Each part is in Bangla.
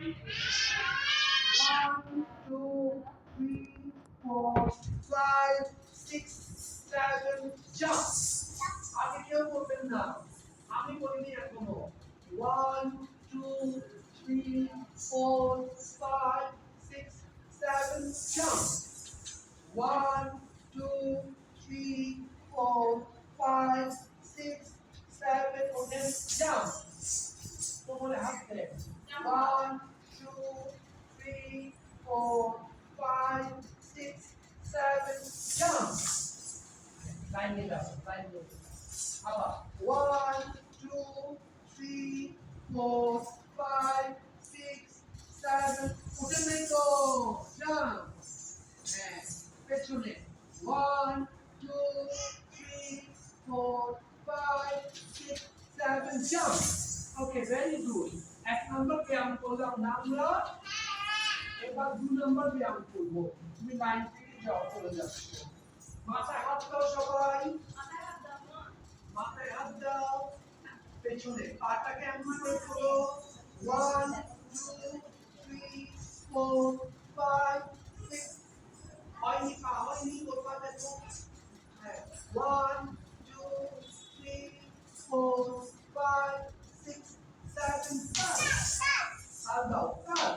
1, 2, 3, 4, 5, 6, 7, jump. আগে কেউ করবেন না, আমি বলিনি এখনো। 1, 2, 3, 4, 5, 6, 7, jump. 1, 2, 3, 4, 5, 6, 7, ওকে jump. কোমরে হাত দেন। 1, 2, 3, 4, 5, 6, 7, jump. লাইন দিয়ে দাও, লাইন দিয়ে দাও। আবার 1, 2, 3, 4, 5, 6, 7, উঠে নেই তো jump. হ্যাঁ, পেছনে 1, 2, 3, 4, 5, 6, 7, jump. Okay, very good. এক নম্বর ব্যায়াম করলাম না আমরা, এবার 2 নম্বর ব্যায়াম করব। তুমি লাইন থেকে যাও, চলে যাচ্ছ। মাথায় হাত দাও সবাই, মাথায় হাত দাও। পেছনে পাটাকে এমন করে করো। 1, 2, 3, 4, 5, 6, হয়নি পা, হয়নি, ওর পা দেখো। হ্যাঁ, 1, 2, 3, 4, 5, 6, 7, 8. আর দাও, কাট।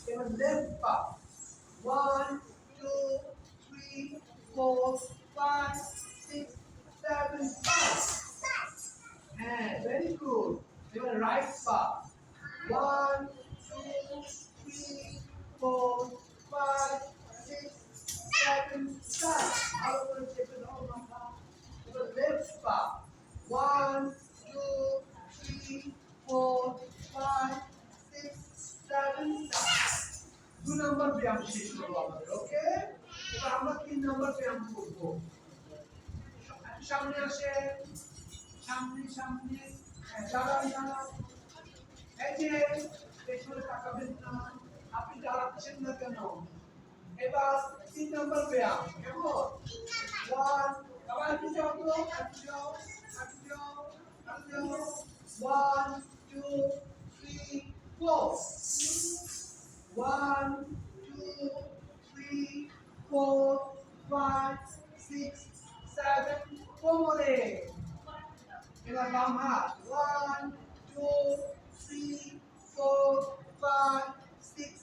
এবার লেফট পা। 1, 2, 3, 4, 5, 6, 7, 8. হ্যাঁ, ভেরি গুড। এবার রাইট পা। 1, 2, 3, 4, 5, 6, 7, 8. ভালো করে চেপে দাও মাথা। এবার লেফট পা। 1, 2, 3, 4, 5, 6, 7, 8. 2 নম্বর ব্যায়াম শেষ হলো আমাদের, ওকে? এবার আমরা 3 নম্বর ব্যায়াম করব। সামনে আসে, সামনে সামনে, দাঁড়ান দাঁড়ান। এই যে পেছনে তাকাবেন না, আপনি দাঁড়াচ্ছেন না কেন? এবার 3 নম্বর ব্যায়াম, কেমন? 1, আবার একটু যাও তো, একটু যাও, একটু যাও, একটু যাও। 1, 2, 3, 4. 1, 2, 3, 4, 5, 6, 7, কোমরে। এবার বাম হাত। 1, 2, 3, 4, 5, 6,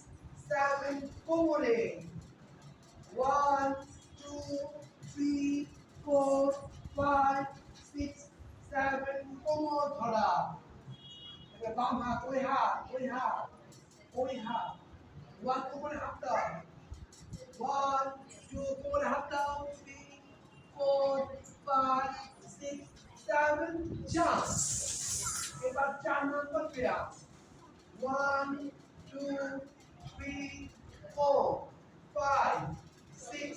7, কোমরে। 1, 2, 3, 4, 5, 6, 7, কোমর ধরা। এবার বাম হাত, ওই হাত, ওই হাত, ওই হাত। 1, কোমরে হাত দাও। 1, 2, কোমরে হাত দাও। 3, 4, 5, 6, 7, jump. এবার 4 নম্বর ব্যায়াম। 1, 2, 3, 4, 5, 6,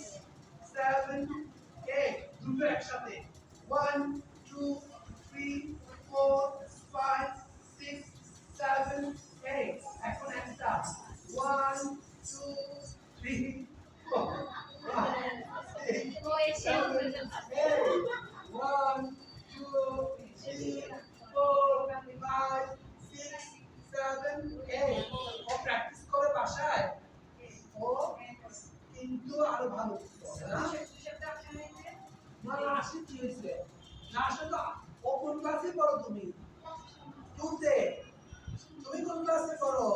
7, 8. দুটো একসাথে। 1, 2, 3, 4, 5, 6, 7, 8. এখন একটা। 1, 2, 3, 4, 5, 6, 7, 8. 1, 2, 3, 4, 5, 6, 7, 8. ও প্র্যাকটিস করে বাসায়, ও কিন্তু আরো ভালো করতে হবে না। না আসে কি হয়েছে? না আসে তো ও কোন ক্লাসে পড়ো তুমি? টুতে। তুমি কোন ক্লাসে পড়ো?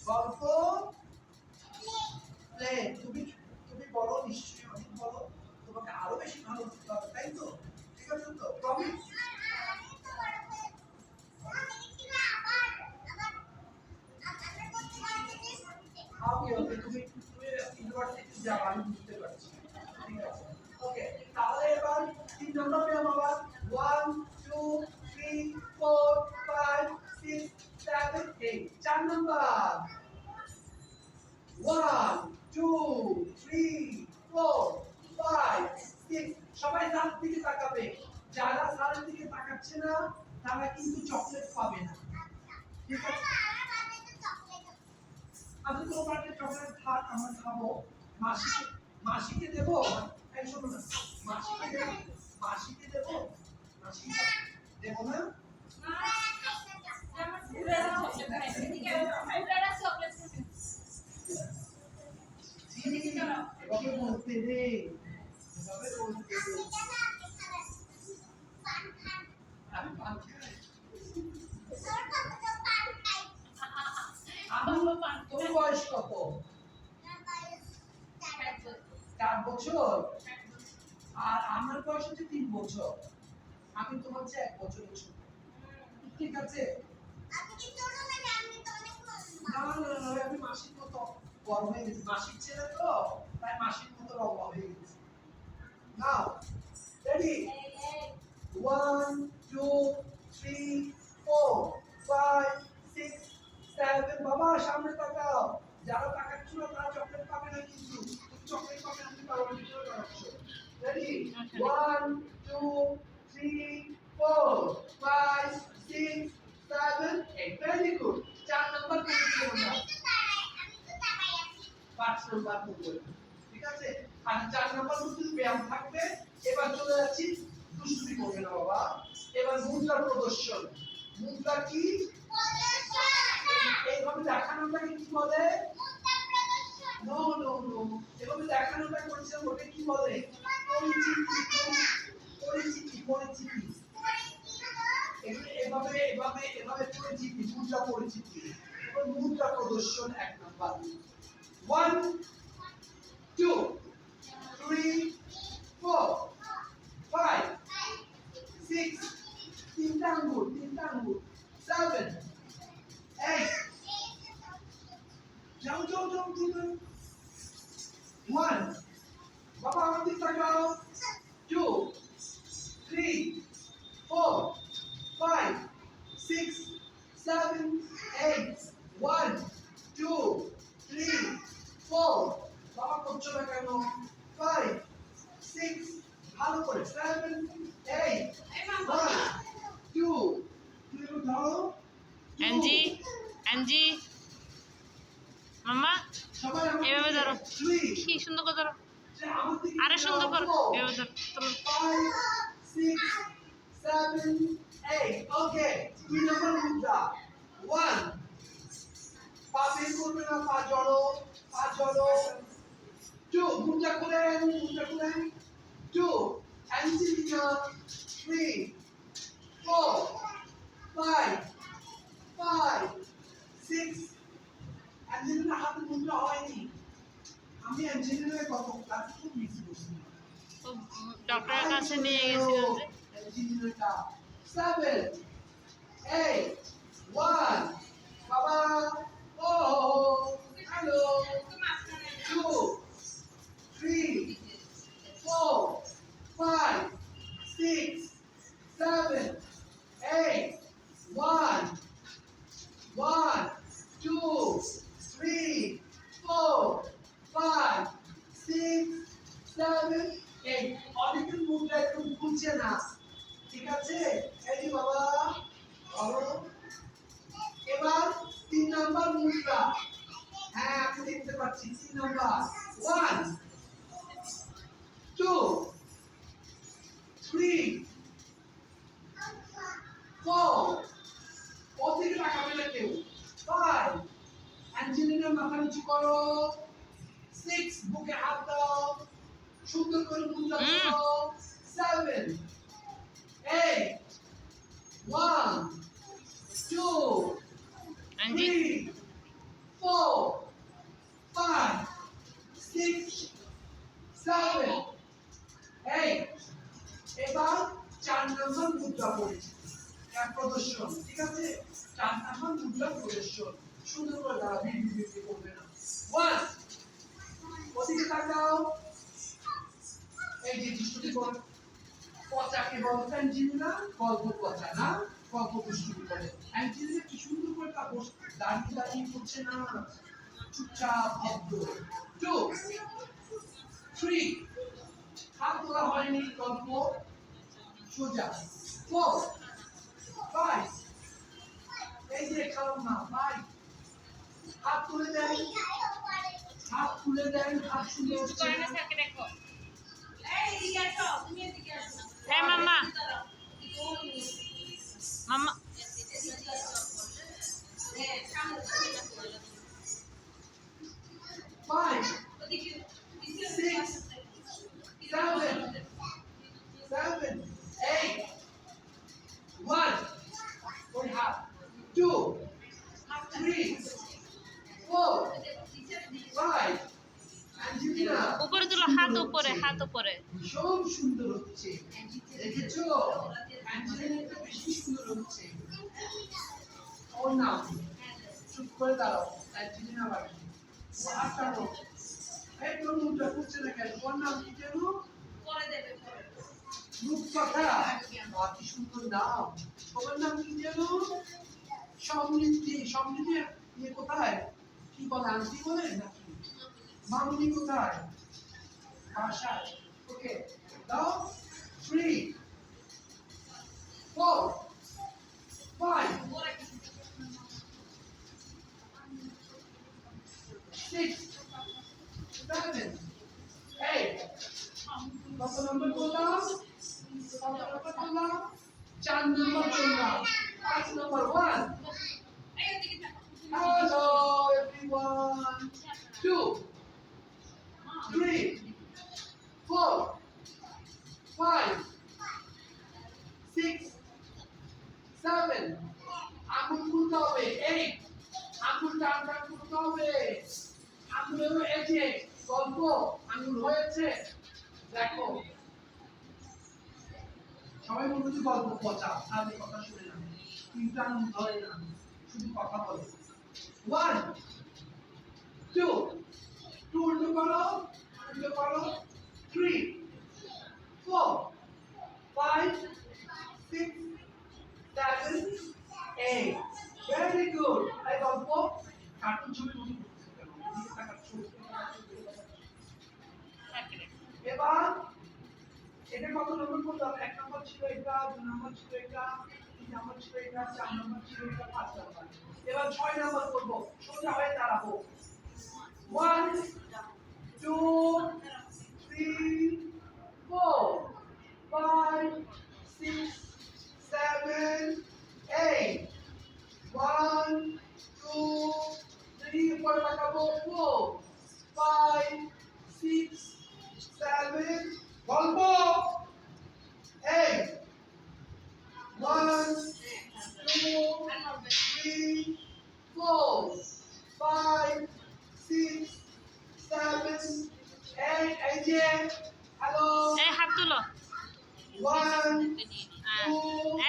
গল্প প্লে। তুমি তুমি বলো, নিশ্চয়ই অনেক বলো, তোমাকে আরো বেশি ভালো করতে হবে, তাই তো? ঠিক আছে তো? প্রমিস? ওকে ওকে, তুমি তুমি ইউনিভার্সিটি যাও, আমি বুঝতে পারছি। ঠিক আছে, ওকে। তাহলে এবার 3 নম্বর ব্যায়াম আবার। 1, 2, 3, 4, 5, 6, 7, 8. 4 নম্বর। 1, 2, 3, 4, 5, 6. সবাই তার দিকে তাকাবে। যারা তার দিকে তাকাচ্ছে না তারা কিন্তু চকলেট পাবে না। ঠিক আছে? আমি তো পার্টি চকলেট থাক, আমরা খাবো। মাসিকে মাসিকে দেবো। এই শোনো না, মাসিকে দেবো, মাসিকে দেবো, মাসিকে দেবো না। করতে নেই, এভাবে করতে নেই। আমি পান খাই। তোর বয়স কত? 4 বছর। আর আমার বয়স হচ্ছে 3 বছর। আমি তোমার চেয়ে 1 বছরের ছোট। ঠিক আছে? না না না, আমি মাসির মতো বড় হয়ে গেছি। মাসির ছেলে তো, তাই মাসির মতো লম্বা হয়ে গেছি। নাও, রেডি? 1 2 3 4 5 6 7। বাবা সামনে তাকাও। যারা তাকাচ্ছ না তারা চকলেট পাবে না, কিন্তু চকলেট পাবে না, তুমি পারো না, ভিতরে দাঁড়াচ্ছ। রেডি? 1 2 3 4 5 6 7 8। Very good. 4 নাম্বার করেছি আমরা। 5 নাম্বার করব। ঠিক আছে? আর 4 নাম্বার কিন্তু ব্যায়াম থাকবে। এবার চলে যাচ্ছি, দুষ্টুমি করবে না বাবা। এবার মুদ্রা প্রদর্শন। মুদ্রা কি? এইভাবে দেখানোটাকে কি বলে? নো নো নো, এভাবে দেখানোটা করছিলাম, ওটা কি বলে? পরিচিতি। পরিচিতি পরিচিতি। এভাবে এভাবে এভাবে পরিচিতি, মুদ্রা পরিচিতি। এবার মুদ্রা প্রদর্শন 1 নাম্বার। 1 2 3 4 5 6 তিনটা আঙ্গুল 7 8। যাও যাও যাও যাও। 1 বাবা আমার দিকে তাকাও। 2 3 4 5 6 7 8। 1 2 3 4 বাবা করছো না কেন? 5 6 ভালো করে 7 8। 1 2 তুমি ধরো। অ্যাঞ্জি মাম্মা সবাই এভাবে ধরো, কি সুন্দর করে ধরো, আরে সুন্দর করো, এভাবে ধরো। 5 6 7 8। ওকে, 2 নাম্বার মুদ্রা। 1 পা বের করবে না, পা জড়ো, পা জড়ো। 2 মুদ্রা করেন, মুদ্রা করেন। 2 অ্যাঞ্জেলিনা। 3 4 5 5 6। অ্যাঞ্জেলিনা হাতে মুদ্রা হয়নি। আমি অ্যাঞ্জেলিনার কত ক্লাসে খুব মিস করছি। ডক্টরের কাছে নিয়ে গেছিলাম যে। অ্যাঞ্জেলিনাটা 7 8 1 বাবা ও হ্যালো 2 3 4 5 6 7 8 1 1 2 3 4 5 6 7 8। অনেকের মুদ্রা একটু খুলছে না। ঠিক আছে? এই যে বাবা ধরো। এবার 3 নাম্বার মুদ্রা। হ্যাঁ আমি দেখতে পাচ্ছি 3 নাম্বার। 1 2 3 4। ওদিকে তাকাবে না কেউ। 5 অ্যাঞ্জেলিনা মাথা নিচু করো। 6 বুকে হাত দাও, সুন্দর করে মুদ্রা করো। 7 8 1 2 3 4 5 6 7 8। এবার 4 নাম্বার মুদ্রা পড়েছে, এক প্রদর্শন। ঠিক আছে? 4 নাম্বার মুদ্রা প্রদর্শন। সুন্দর করে দাঁড়া, বিড়ি করবে না। 1 ওদিকে তাকাও। এই যে দুষ্টুমি করে পচাকে বলতে অ্যাঞ্জেলিনা, গল্প পচা না, গল্প দুষ্টুমি করে। অ্যাঞ্জেলিনা কি সুন্দর করে তা দাঁড়িয়ে দাঁড়িয়ে করছে না, চুপচাপ ভদ্র। 2 3 হাত তোলা হয়নি, গল্প সোজা। 4 5 এই যে খালাম না 5 হাত তুলে দেন, হাত তুলে দেন, হাত তুলে হ্যাঁ মাম্মা মাম্মা 5 6 হাত উপরে। ভীষণ সুন্দর হচ্ছে, দেখেছো? অ্যাঞ্জেলিনা বেশি সুন্দর হচ্ছে। ওর নাম চুপ করে দাঁড়াও, অ্যাঞ্জেলিনা বাকি ও হাতটা হোক। এই তোর মুখটা করছে না কেন? ওর নাম কি যেন? রূপকথা। অতি সুন্দর নাম। ওর নাম কি যেন? সমৃদ্ধি। সমৃদ্ধির ইয়ে কোথায়? কি বলে, আন্টি বলে নাকি মামুনি কোথায়? বাসায়। ওকে দাও। 3 4 5 6 7 8 কত নম্বর বললাম? কত নম্বর বললাম? 4 নম্বর বললাম। 5 নম্বর 1 Hello everyone. 2 3 4 5 6 7 আঙুল খুলতে হবে। 8 আঙুল টান টান করতে হবে। আঙুলের এই যে গল্প আঙুল হয়েছে দেখো। সবাই বলতে যে গল্প পচা, তাহলে কথা শুনে না, কিন্তু আঙুল ধরে না, শুধু কথা বলে। 1 2 2 উল্টো করো, উল্টো করো। 3 4 5 6 7 8 ভেরি গুড। এই গল্প কার্টুন ছবি মনে করতেছে কেন? দিকে তাকাচ্ছো। এবার এটা কত নম্বর করলাম? 1 নম্বর ছিল এটা, 2 নম্বর ছিল এটা, 3 নম্বর ছিল এটা, 4 নম্বর ছিল এটা, 5 নম্বর। এবার 6 নম্বর করব। সোজা হয়ে দাঁড়াবো। 1 2 3 4 5 6 7 8 1 2 3 উপরে তাকাবো। 4 5 6 7 গল্প 8 1 2 3 4 5 6 7 8 এই যে হ্যালো এই হাত তুলো। 1 হ্যাঁ 2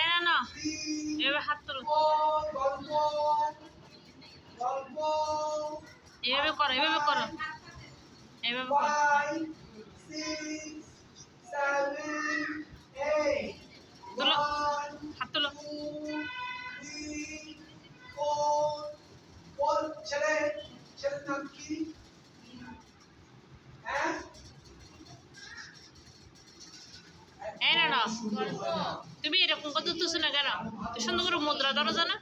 এই না 3 এভাবে হাত তুলো। 4 গল্প গল্প এভাবে করো, এভাবে করো, এভাবে করো। 5 6 7 8 তুলো, 1 হাত তুলো। 2 3 4 ছেলে ছেলের নাম কি? হ্যাঁ এই না তুমি এরকম কত তুছো না কেন? সুন্দর করে মুদ্রা ধরো জানা,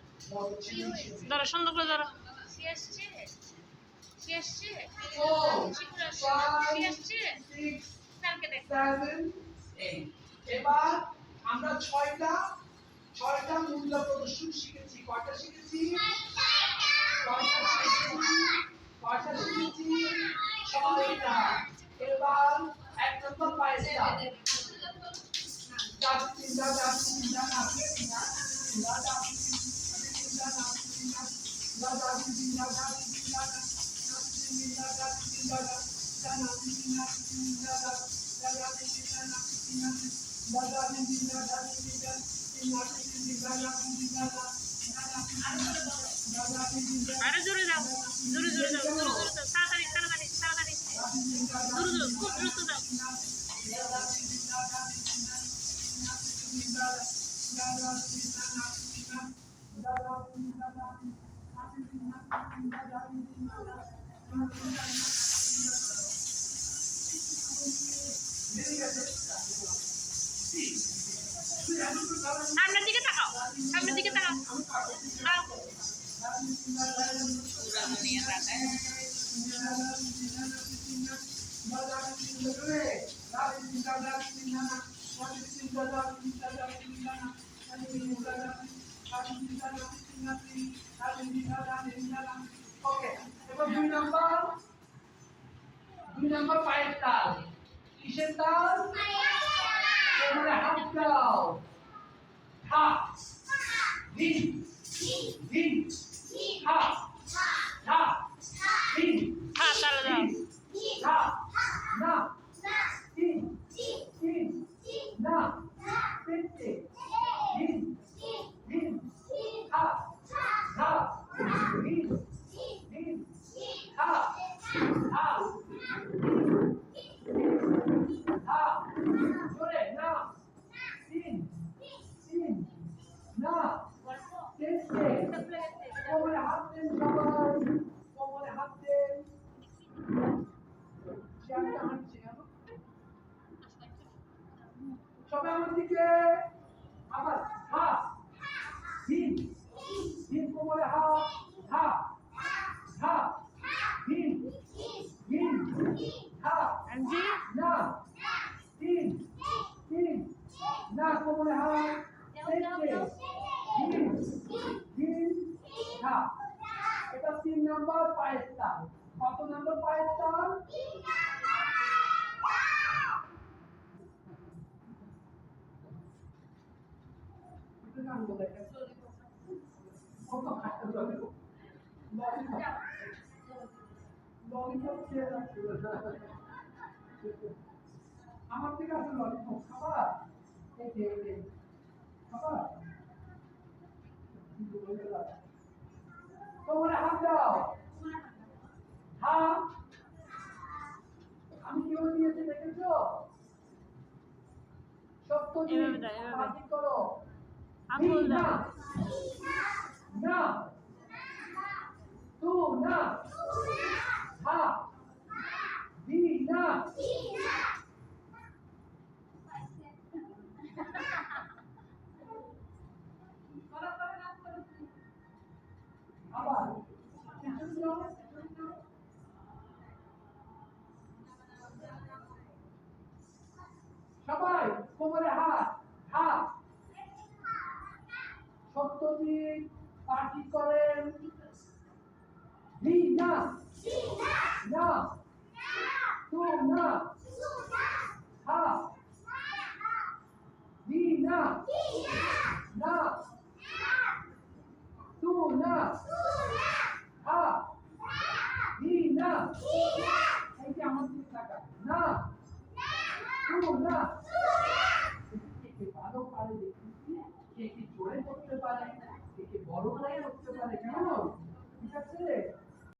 ধরো সুন্দর করে ধরো। এবার আমরা ছয়টা মুদ্রা প্রদর্শন শিখেছি। কয়টা শিখেছি? কয়টা শিখেছি? ছয়টা। এবার 1 নম্বর পায়েসটা আরে জোরে যাও, জোরে জোরে যাও, জোরে জোরে যাও, তাড়াতাড়ি তাড়াতাড়ি তাড়াতাড়ি, জোরে জোরে, খুব দ্রুত যাও। সামনের দিকে তাকাও, সামনের দিকে তাকাও। ওকে এবার 2 নাম্বার পায়ের তাল। কিসের তাল? তোমরা হাত দাও। হা দিন দিন হা হা দিন হ্যাঁ তাহলে যাও। হা না দিন দিন হা হা হা জোরে না দিন দিন না টেস্টে কোমরে হাত দেন সবাই কোমরে হাত দেন চেয়ারটা হাঁটছে কেন সবাই আমার দিকে আবার হা দিন দিন কোমরে হাত হা হা দিন দিন হা আনজি না দিন দিন না কোমরে হাত টেস্টে দিন দিন হা এটা 3 নাম্বার পায়ের তাল কত নাম্বার পায়ের তাল এটা গান বলে কত খাটতে হবে ললিপপ খেয়ে যাচ্ছে আমার থেকে আছে ললিপপ খাবার এই যে খাবার তোমার হাত দাও হাত আমি কেউ দিয়েছি দেখেছো সত্য এভাবে দাও, এভাবে। বাতিল করো আঙ্গুল না দাও না তু না হা দি না আবার পিছনে যাও, পিছনে যাও। সবাই কোমরে হাত হাত সত্যজিৎ পার্টি করেন দি না না তু না হা দি না না তু না হা দি না এই যে আমার দিকে তাকা না তু না কে ভালো পারে দেখি কে জোরে করতে পারে কে বড় করে করতে পারে কেমন